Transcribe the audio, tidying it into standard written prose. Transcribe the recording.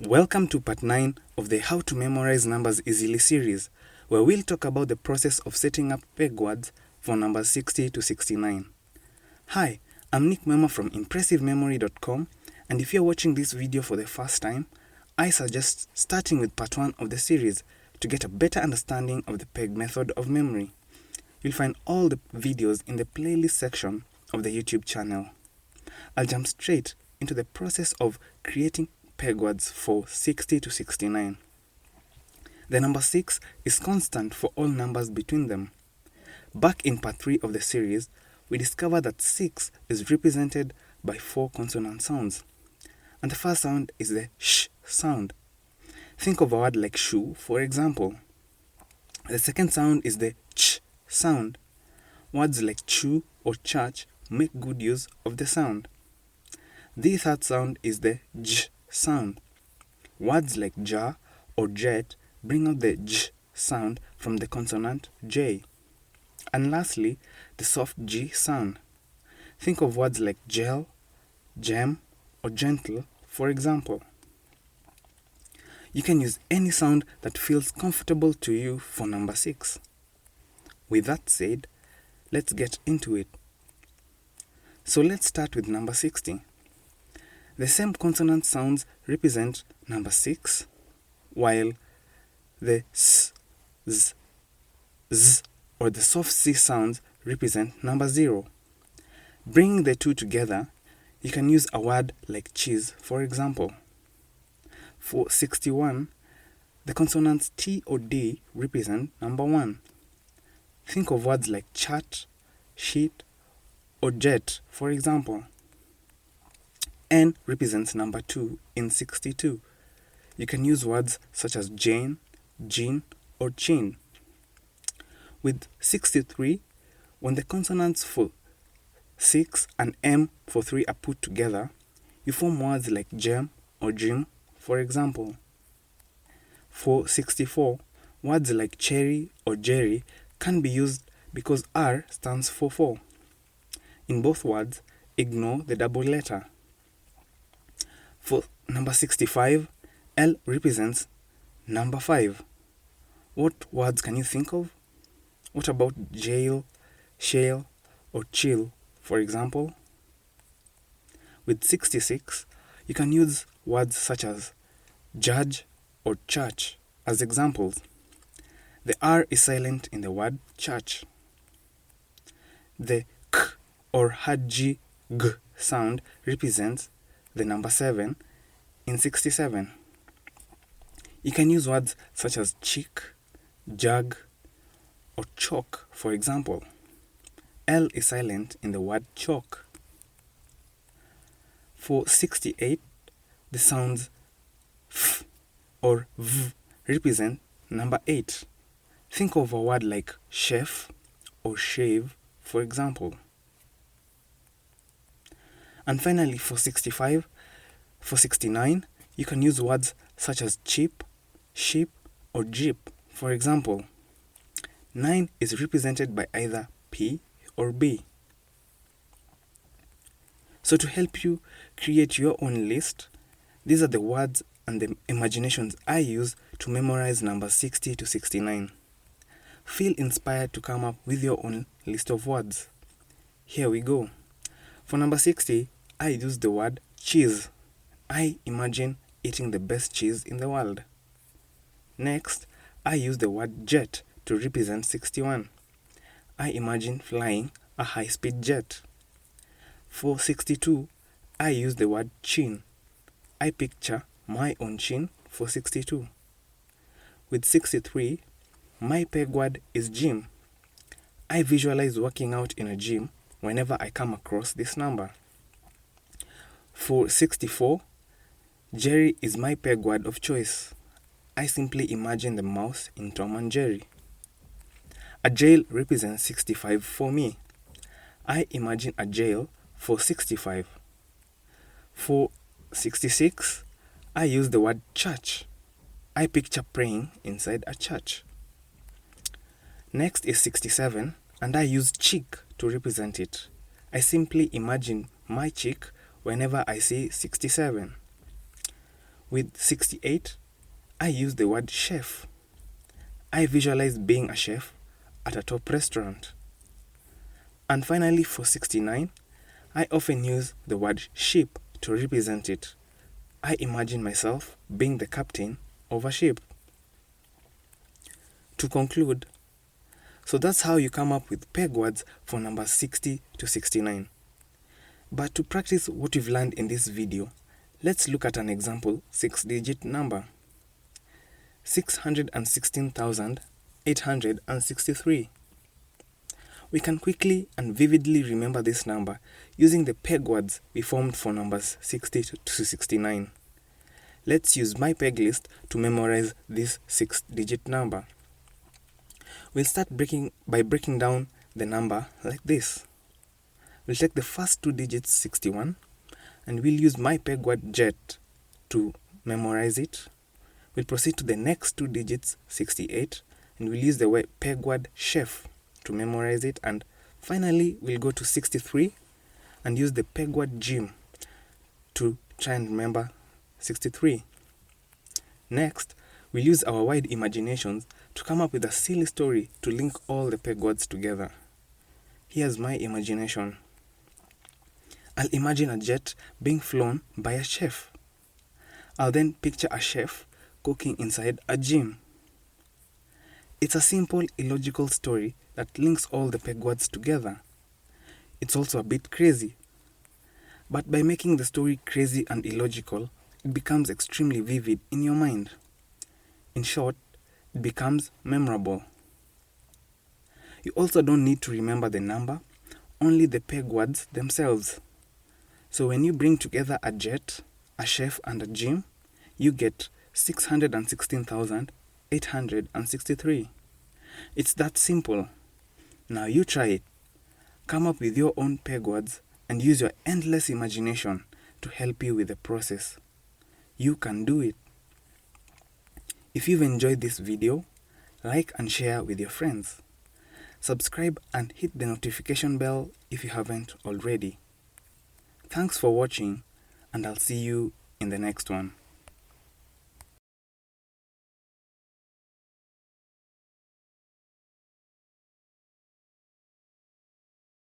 Welcome to part 9 of the How to Memorize Numbers Easily series, where we'll talk about the process of setting up peg words for numbers 60 to 69. Hi, I'm Nick Mema from ImpressiveMemory.com, and if you're watching this video for the first time, I suggest starting with part 1 of the series to get a better understanding of the peg method of memory. You'll find all the videos in the playlist section of the YouTube channel. I'll jump straight into the process of creating peg words for 60 to 69. The number 6 is constant for all numbers between them. Back in part 3 of the series, we discovered that 6 is represented by 4 consonant sounds. And the first sound is the sh sound. Think of a word like shoe, for example. The second sound is the ch sound. Words like chew or church make good use of the sound. The third sound is the j sound. Words like jar or jet bring out the j sound from the consonant j. And lastly, the soft g sound. Think of words like gel, gem, or gentle, for example. You can use any sound that feels comfortable to you for number 6. With that said, let's get into it. So let's start with number 60. The same consonant sounds represent number 6, while the s, z, z, or the soft c sounds represent number 0. Bringing the two together, you can use a word like cheese, for example. For 61, the consonants t or d represent number 1. Think of words like chat, sheet, or jet, for example. N represents number 2 in 62. You can use words such as Jane, Jean, or Chin. With 63, when the consonants for 6 and M for 3 are put together, you form words like gem or Jim, for example. For 64, words like cherry or Jerry can be used because R stands for 4. In both words, ignore the double letter. For number 65, L represents number 5. What words can you think of? What about jail, shale, or chill, for example? With 66, you can use words such as judge or church as examples. The R is silent in the word church. The k or hard g, g sound represents the number 7 in 67. You can use words such as cheek, jug, or chalk, for example. L is silent in the word chalk. For 68, the sounds f or v represent number 8. Think of a word like chef or shave, for example. And finally, for 65, for 69, you can use words such as cheap, sheep, or jeep, for example. 9 is represented by either P or B. So to help you create your own list, these are the words and the imaginations I use to memorize numbers 60 to 69. Feel inspired to come up with your own list of words. Here we go. For number 60, I use the word cheese. I imagine eating the best cheese in the world. Next, I use the word jet to represent 61. I imagine flying a high-speed jet. For 62, I use the word chin. I picture my own chin for 62. With 63, my peg word is gym. I visualize working out in a gym whenever I come across this number. For 64, Jerry is my peg word of choice. I simply imagine the mouse in Tom and Jerry. A jail represents 65 for me. I imagine a jail for 65. For 66, I use the word church. I picture praying inside a church. Next is 67, and I use cheek to represent it. I simply imagine my cheek whenever I see 67. With 68, I use the word chef. I visualize being a chef at a top restaurant. And finally, for 69, I often use the word ship to represent it. I imagine myself being the captain of a ship. To conclude, so that's how you come up with peg words for numbers 60 to 69. But to practice what we've learned in this video, let's look at an example 6-digit number. 616,863. We can quickly and vividly remember this number using the peg words we formed for numbers 60 to 69. Let's use my peg list to memorize this 6-digit number. We'll start by breaking down the number like this. We'll take the first 2 digits 61 and we'll use my peg word jet to memorize it. We'll proceed to the next 2 digits 68 and we'll use the peg word chef to memorize it, and finally we'll go to 63 and use the peg word gym to try and remember 63. Next, we'll use our wide imaginations to come up with a silly story to link all the peg words together. Here's my imagination. I'll imagine a jet being flown by a chef. I'll then picture a chef cooking inside a gym. It's a simple, illogical story that links all the peg words together. It's also a bit crazy. But by making the story crazy and illogical, it becomes extremely vivid in your mind. In short, it becomes memorable. You also don't need to remember the number, only the peg words themselves. So when you bring together a jet, a chef, and a gym, you get 616,863. It's that simple. Now you try it. Come up with your own peg words and use your endless imagination to help you with the process. You can do it. If you've enjoyed this video, like and share with your friends. Subscribe and hit the notification bell if you haven't already. Thanks for watching, and I'll see you in the next one.